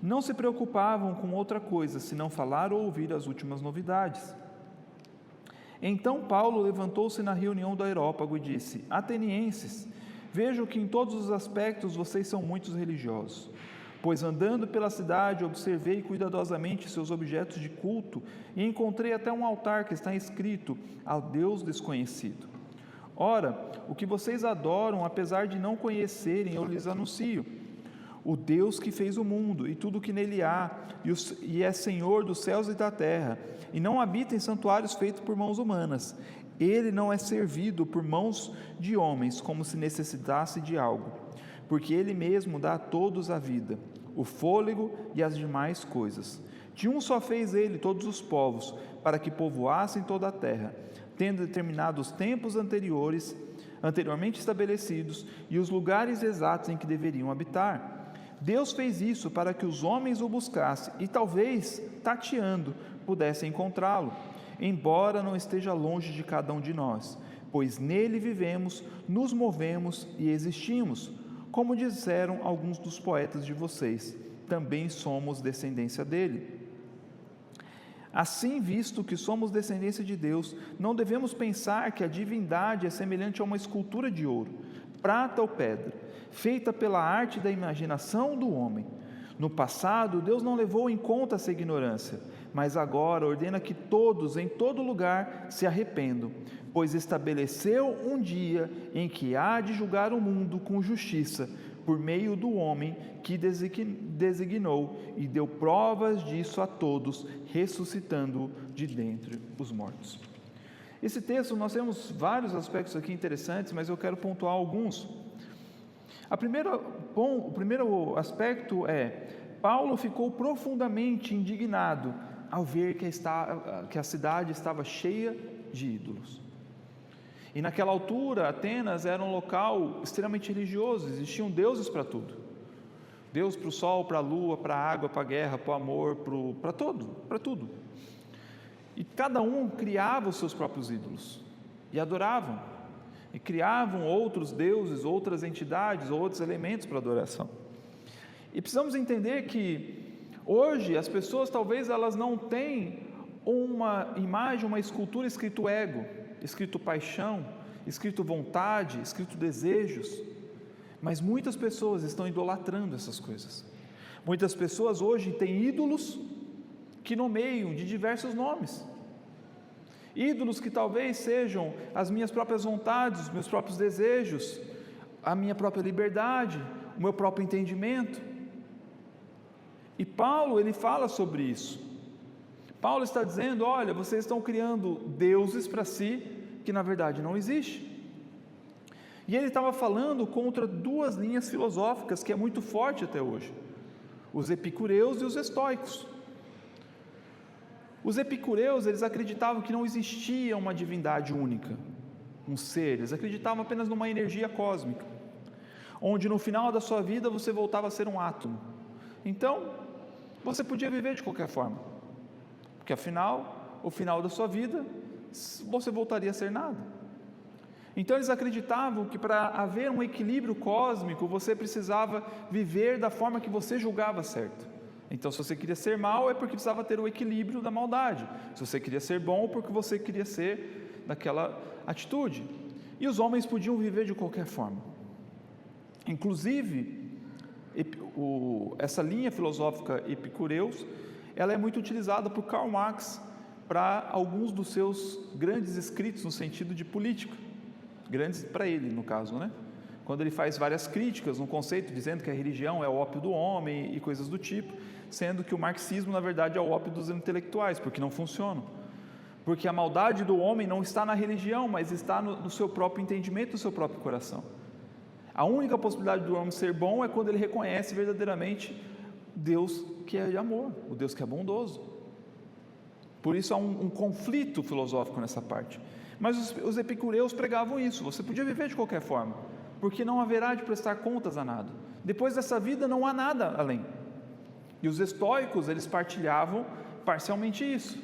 não se preocupavam com outra coisa, senão falar ou ouvir as últimas novidades. Então Paulo levantou-se na reunião do Areópago e disse: atenienses, vejo que em todos os aspectos vocês são muito religiosos, pois andando pela cidade observei cuidadosamente seus objetos de culto e encontrei até um altar que está escrito ao Deus desconhecido. Ora, o que vocês adoram, apesar de não conhecerem, eu lhes anuncio: o Deus que fez o mundo e tudo o que nele há, e é Senhor dos céus e da terra, e não habita em santuários feitos por mãos humanas. Ele não é servido por mãos de homens, como se necessitasse de algo, porque Ele mesmo dá a todos a vida, o fôlego e as demais coisas. De um só fez Ele todos os povos, para que povoassem toda a terra, tendo determinado os tempos anteriormente estabelecidos, e os lugares exatos em que deveriam habitar. Deus fez isso para que os homens o buscassem, e talvez, tateando, pudessem encontrá-lo, embora não esteja longe de cada um de nós, pois nele vivemos, nos movemos e existimos. Como disseram alguns dos poetas de vocês, também somos descendência dele. Assim, visto que somos descendência de Deus, não devemos pensar que a divindade é semelhante a uma escultura de ouro, prata ou pedra, feita pela arte da imaginação do homem. No passado, Deus não levou em conta essa ignorância, mas agora ordena que todos, em todo lugar, se arrependam, pois estabeleceu um dia em que há de julgar o mundo com justiça, por meio do homem que designou, e deu provas disso a todos, ressuscitando de dentre os mortos. Esse texto, nós temos vários aspectos aqui interessantes, mas eu quero pontuar alguns. O primeiro aspecto é: Paulo ficou profundamente indignado ao ver que a cidade estava cheia de ídolos. E naquela altura, Atenas era um local extremamente religioso, existiam deuses para tudo. Deus para o sol, para a lua, para a água, para a guerra, para o amor, para tudo. E cada um criava os seus próprios ídolos e adoravam. E criavam outros deuses, outras entidades, outros elementos para adoração. E precisamos entender que hoje as pessoas talvez elas não têm uma imagem, uma escultura escrito ego, escrito paixão, escrito vontade, escrito desejos, mas muitas pessoas estão idolatrando essas coisas. Muitas pessoas hoje têm ídolos que nomeiam de diversos nomes. Ídolos que talvez sejam as minhas próprias vontades, os meus próprios desejos, a minha própria liberdade, o meu próprio entendimento. E Paulo, ele fala sobre isso. Paulo está dizendo: olha, vocês estão criando deuses para si, que na verdade não existe. E ele estava falando contra duas linhas filosóficas que é muito forte até hoje: os epicureus e os estoicos. Os epicureus, eles acreditavam que não existia uma divindade única, um ser, eles acreditavam apenas numa energia cósmica, onde no final da sua vida você voltava a ser um átomo. Então, você podia viver de qualquer forma, porque afinal, o final da sua vida, você voltaria a ser nada. Então eles acreditavam que para haver um equilíbrio cósmico, você precisava viver da forma que você julgava certo. Então, se você queria ser mal, é porque precisava ter o equilíbrio da maldade. Se você queria ser bom, é porque você queria ser daquela atitude. E os homens podiam viver de qualquer forma. Inclusive, essa linha filosófica epicureus, ela é muito utilizada por Karl Marx para alguns dos seus grandes escritos no sentido de política. Grandes para ele, no caso, né? Quando ele faz várias críticas no conceito, dizendo que a religião é o ópio do homem e coisas do tipo, sendo que o marxismo, na verdade, é o ópio dos intelectuais, porque não funcionam. Porque a maldade do homem não está na religião, mas está no seu próprio entendimento, no seu próprio coração. A única possibilidade do homem ser bom é quando ele reconhece verdadeiramente Deus que é de amor, o Deus que é bondoso. Por isso há um conflito filosófico nessa parte. Mas os epicureus pregavam isso, você podia viver de qualquer forma, porque não haverá de prestar contas a nada. Depois dessa vida não há nada além. E os estoicos, eles partilhavam parcialmente isso.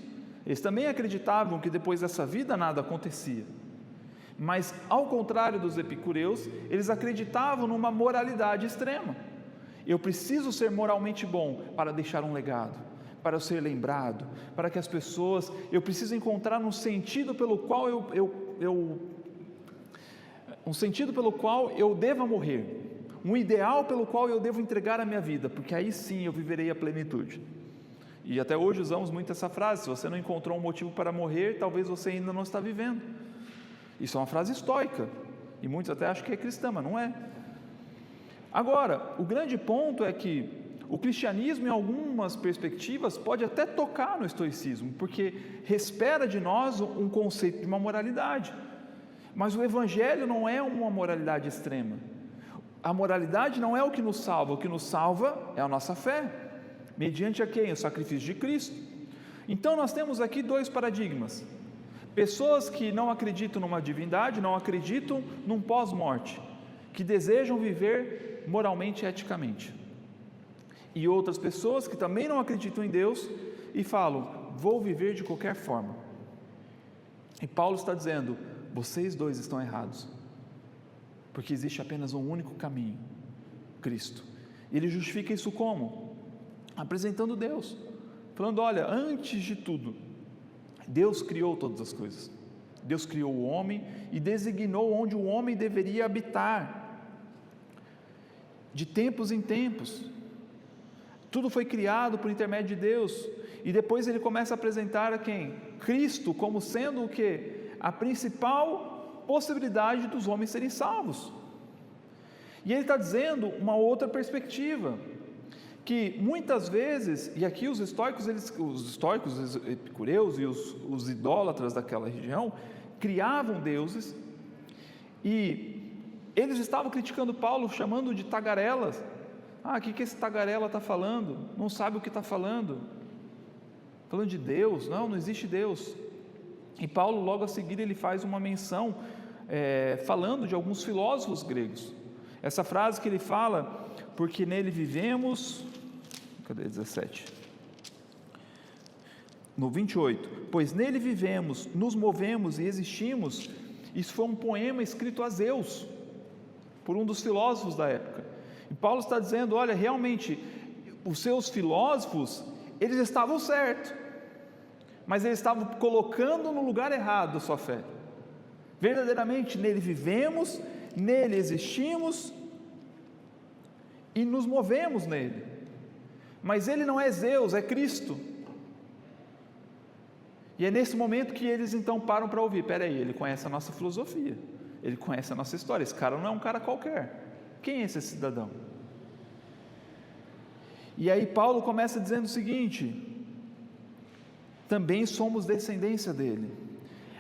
Eles também acreditavam que depois dessa vida nada acontecia. Mas, ao contrário dos epicureus, eles acreditavam numa moralidade extrema. Eu preciso ser moralmente bom para deixar um legado, para eu ser lembrado, para que as pessoas, eu preciso encontrar um sentido pelo qual eu deva morrer, um ideal pelo qual eu devo entregar a minha vida, porque aí sim eu viverei a plenitude. E até hoje usamos muito essa frase: se você não encontrou um motivo para morrer, talvez você ainda não está vivendo. Isso é uma frase estoica, e muitos até acham que é cristã, mas não é. Agora, o grande ponto é que o cristianismo, em algumas perspectivas, pode até tocar no estoicismo, porque espera de nós um conceito de uma moralidade, mas o evangelho não é uma moralidade extrema. A moralidade não é o que nos salva é a nossa fé, mediante a quem? O sacrifício de Cristo. Então nós temos aqui dois paradigmas: pessoas que não acreditam numa divindade, não acreditam num pós-morte, que desejam viver moralmente e eticamente, e outras pessoas que também não acreditam em Deus e falam: vou viver de qualquer forma. E Paulo está dizendo: vocês dois estão errados, porque existe apenas um único caminho, Cristo. E ele justifica isso como? Apresentando Deus, falando: olha, antes de tudo, Deus criou todas as coisas. Deus criou o homem e designou onde o homem deveria habitar, de tempos em tempos. Tudo foi criado por intermédio de Deus. E depois ele começa a apresentar a quem? Cristo, como sendo o quê? A principal possibilidade dos homens serem salvos. E ele está dizendo uma outra perspectiva, que muitas vezes, e aqui os estoicos, os epicureus e os idólatras daquela região, criavam deuses, e eles estavam criticando Paulo, chamando de tagarelas. O que esse tagarela está falando? Não sabe o que está falando. Falando de Deus? Não existe Deus. E Paulo, logo a seguir, ele faz uma menção, falando de alguns filósofos gregos. Essa frase que ele fala: porque nele vivemos, cadê 17? No 28, pois nele vivemos, nos movemos e existimos. Isso foi um poema escrito a Zeus, por um dos filósofos da época. E Paulo está dizendo: olha, realmente, os seus filósofos, eles estavam certos, mas eles estavam colocando no lugar errado a sua fé. Verdadeiramente, nele vivemos, nele existimos e nos movemos nele. Mas ele não é Zeus, é Cristo. E é nesse momento que eles então param para ouvir: peraí, ele conhece a nossa filosofia, ele conhece a nossa história, esse cara não é um cara qualquer. Quem é esse cidadão? E aí Paulo começa dizendo o seguinte: também somos descendência dele.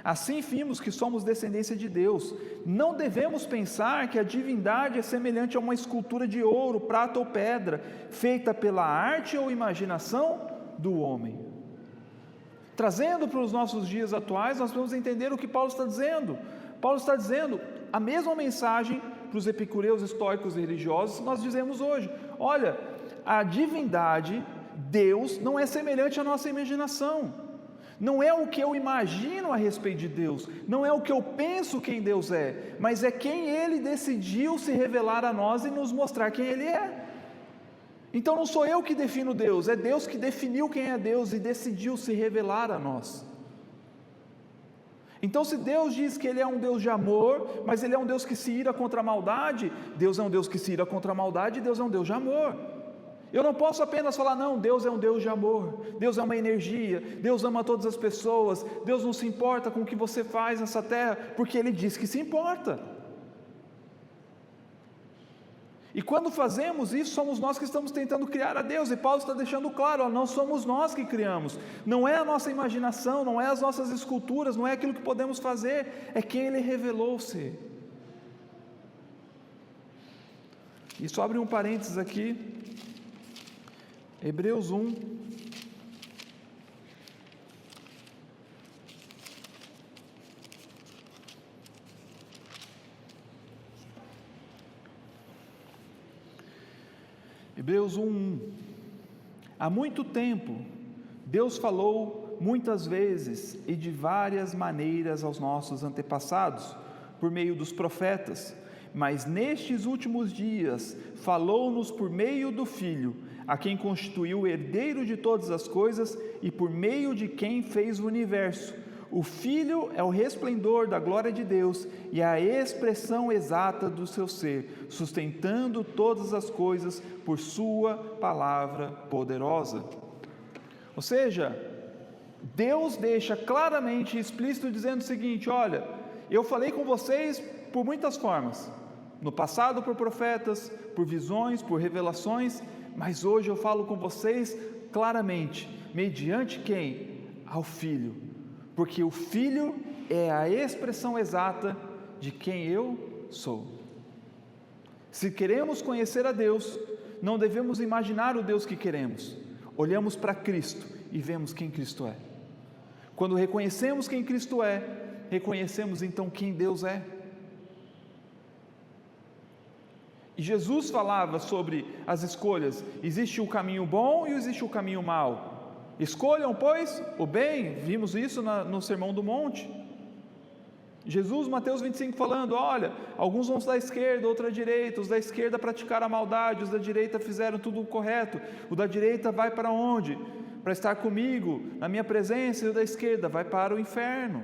Assim vimos que somos descendência de Deus. Não devemos pensar que a divindade é semelhante a uma escultura de ouro, prata ou pedra, feita pela arte ou imaginação do homem. Trazendo para os nossos dias atuais, nós vamos entender o que Paulo está dizendo. Paulo está dizendo a mesma mensagem para os epicureus, estoicos e religiosos que nós dizemos hoje. Olha, a divindade Deus não é semelhante à nossa imaginação. Não é o que eu imagino a respeito de Deus, não é o que eu penso quem Deus é, mas é quem Ele decidiu se revelar a nós e nos mostrar quem Ele é. Então não sou eu que defino Deus, é Deus que definiu quem é Deus e decidiu se revelar a nós. Então, se Deus diz que Ele é um Deus de amor, mas Ele é um Deus que se ira contra a maldade, Deus é um Deus que se ira contra a maldade, Deus é um Deus de amor. Eu não posso apenas falar, não, Deus é um Deus de amor, Deus é uma energia, Deus ama todas as pessoas, Deus não se importa com o que você faz nessa terra, porque Ele diz que se importa. E quando fazemos isso, somos nós que estamos tentando criar a Deus, e Paulo está deixando claro, não somos nós que criamos, não é a nossa imaginação, não é as nossas esculturas, não é aquilo que podemos fazer, é quem Ele revelou ser. Isso abre um parênteses aqui, Hebreus 1, Hebreus 1:1. Há muito tempo, Deus falou muitas vezes e de várias maneiras aos nossos antepassados, por meio dos profetas, mas nestes últimos dias, falou-nos por meio do Filho, a quem constituiu o herdeiro de todas as coisas e por meio de quem fez o universo. O Filho é o resplendor da glória de Deus e a expressão exata do seu ser, sustentando todas as coisas por sua palavra poderosa. Ou seja, Deus deixa claramente explícito dizendo o seguinte: olha, eu falei com vocês por muitas formas, no passado por profetas, por visões, por revelações, mas hoje eu falo com vocês claramente, mediante quem? Ao Filho, porque o Filho é a expressão exata de quem eu sou. Se queremos conhecer a Deus, não devemos imaginar o Deus que queremos, olhamos para Cristo e vemos quem Cristo é. Quando reconhecemos quem Cristo é, reconhecemos então quem Deus é. E Jesus falava sobre as escolhas, existe o caminho bom e existe o caminho mau, escolham pois o bem, vimos isso no Sermão do Monte. Jesus, Mateus 25 falando, olha, alguns vão da esquerda, outros da direita, os da esquerda praticaram a maldade, os da direita fizeram tudo o correto, o da direita vai para onde? Para estar comigo, na minha presença, e o da esquerda vai para o inferno.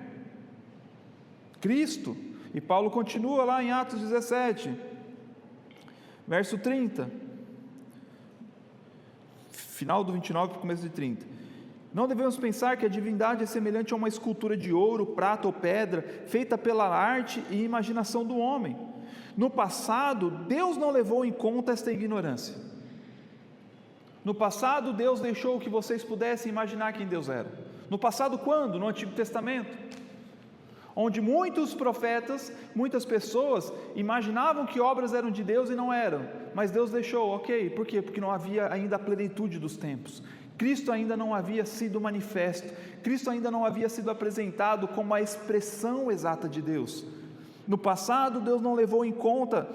Cristo, e Paulo continua lá em Atos 17, verso 30, final do 29 para o começo de 30, não devemos pensar que a divindade é semelhante a uma escultura de ouro, prata ou pedra, feita pela arte e imaginação do homem. No passado, Deus não levou em conta esta ignorância. No passado, Deus deixou que vocês pudessem imaginar quem Deus era. No passado, quando? No Antigo Testamento, onde muitos profetas, muitas pessoas imaginavam que obras eram de Deus e não eram, mas Deus deixou, ok, por quê? Porque não havia ainda a plenitude dos tempos, Cristo ainda não havia sido manifesto, Cristo ainda não havia sido apresentado como a expressão exata de Deus. No passado, Deus não levou em conta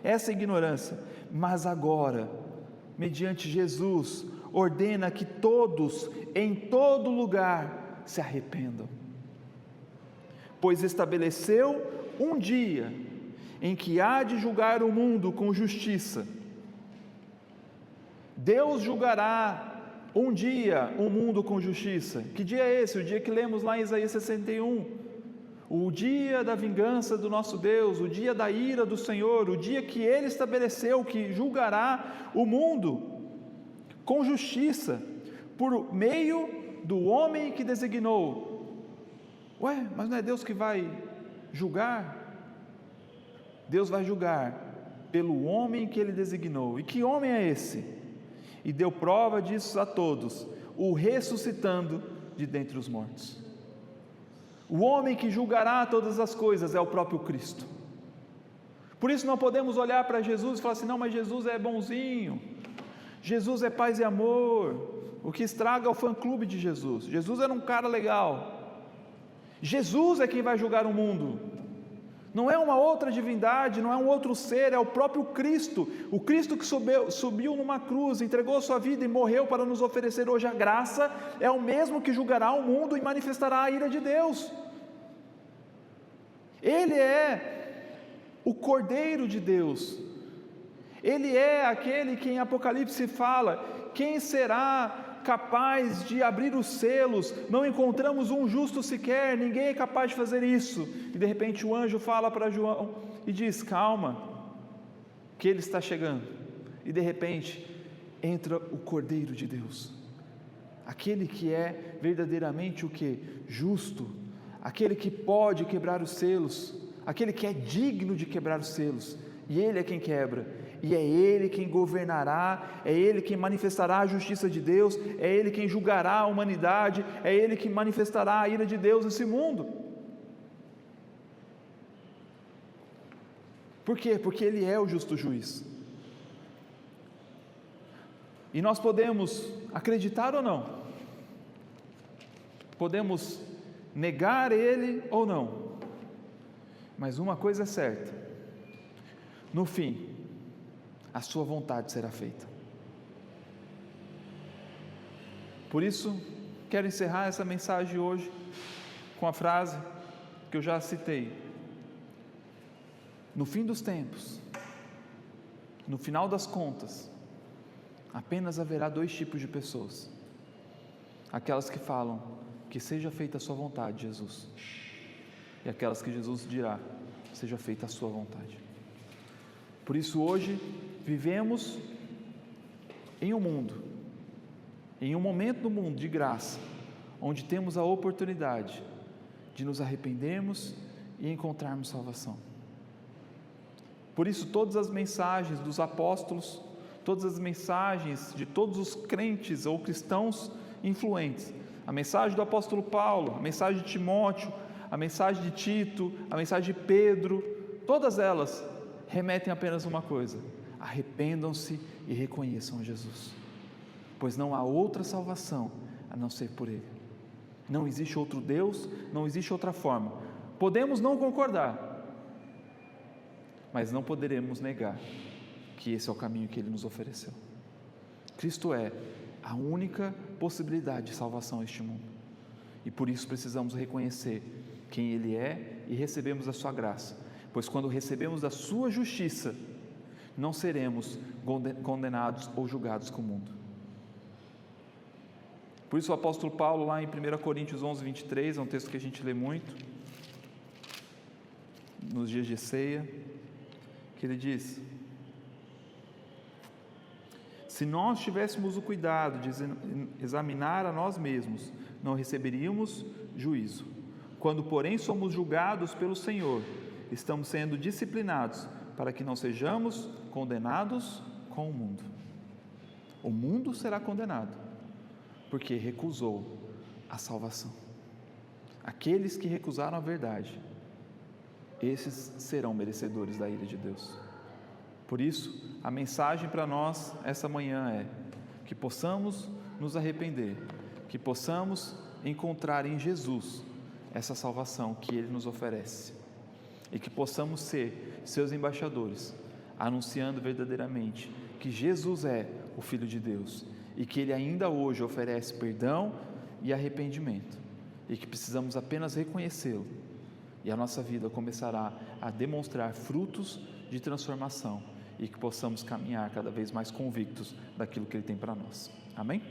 essa ignorância, mas agora, mediante Jesus, ordena que todos, em todo lugar, se arrependam, pois estabeleceu um dia em que há de julgar o mundo com justiça. Deus julgará um dia o mundo com justiça. Que dia é esse? O dia que lemos lá em Isaías 61, o dia da vingança do nosso Deus, o dia da ira do Senhor, o dia que Ele estabeleceu que julgará o mundo com justiça, por meio do homem que designou. Ué, mas não é Deus que vai julgar? Deus vai julgar pelo homem que Ele designou. E que homem é esse? E deu prova disso a todos, o ressuscitando de dentre os mortos. O homem que julgará todas as coisas é o próprio Cristo. Por isso não podemos olhar para Jesus e falar assim, não, mas Jesus é bonzinho, Jesus é paz e amor. O que estraga é o fã-clube de Jesus. Jesus era um cara legal. Jesus é quem vai julgar o mundo. Não é uma outra divindade, não é um outro ser, é o próprio Cristo. O Cristo que subiu numa cruz, entregou sua vida e morreu para nos oferecer hoje a graça, é o mesmo que julgará o mundo e manifestará a ira de Deus. Ele é o Cordeiro de Deus. Ele é aquele que em Apocalipse fala: quem será capaz de abrir os selos? Não encontramos um justo sequer, ninguém é capaz de fazer isso. E de repente o anjo fala para João e diz: calma, que ele está chegando. E de repente entra o Cordeiro de Deus, aquele que é verdadeiramente o que? Justo, aquele que pode quebrar os selos, aquele que é digno de quebrar os selos, e ele é quem quebra. E é Ele quem governará, é Ele quem manifestará a justiça de Deus, é Ele quem julgará a humanidade, é Ele que manifestará a ira de Deus nesse mundo. Por quê? Porque Ele é o justo juiz. E nós podemos acreditar ou não, podemos negar Ele ou não, mas uma coisa é certa: no fim, a sua vontade será feita. Por isso, quero encerrar essa mensagem hoje com a frase que eu já citei: no fim dos tempos, no final das contas, apenas haverá dois tipos de pessoas: aquelas que falam que seja feita a sua vontade, Jesus, e aquelas que Jesus dirá: seja feita a sua vontade. Por isso hoje vivemos em um mundo, em um momento do mundo de graça, onde temos a oportunidade de nos arrependermos e encontrarmos salvação. Por isso todas as mensagens dos apóstolos, todas as mensagens de todos os crentes ou cristãos influentes, a mensagem do apóstolo Paulo, a mensagem de Timóteo, a mensagem de Tito, a mensagem de Pedro, todas elas remetem apenas a uma coisa: arrependam-se e reconheçam a Jesus, pois não há outra salvação a não ser por Ele. Não existe outro Deus, não existe outra forma. Podemos não concordar, mas não poderemos negar que esse é o caminho que Ele nos ofereceu. Cristo é a única possibilidade de salvação a este mundo, e por isso precisamos reconhecer quem Ele é e recebemos a sua graça, pois quando recebemos da sua justiça, não seremos condenados ou julgados com o mundo. Por isso o apóstolo Paulo, lá em 1 Coríntios 11, 23, é um texto que a gente lê muito nos dias de ceia, que ele diz: se nós tivéssemos o cuidado de examinar a nós mesmos, não receberíamos juízo. Quando porém somos julgados pelo Senhor, estamos sendo disciplinados para que não sejamos condenados com o mundo. O mundo será condenado porque recusou a salvação. Aqueles que recusaram a verdade, esses serão merecedores da ira de Deus. Por isso, a mensagem para nós essa manhã é que possamos nos arrepender, que possamos encontrar em Jesus essa salvação que Ele nos oferece, e que possamos ser seus embaixadores, anunciando verdadeiramente que Jesus é o Filho de Deus, e que Ele ainda hoje oferece perdão e arrependimento, e que precisamos apenas reconhecê-lo, e a nossa vida começará a demonstrar frutos de transformação, e que possamos caminhar cada vez mais convictos daquilo que Ele tem para nós. Amém?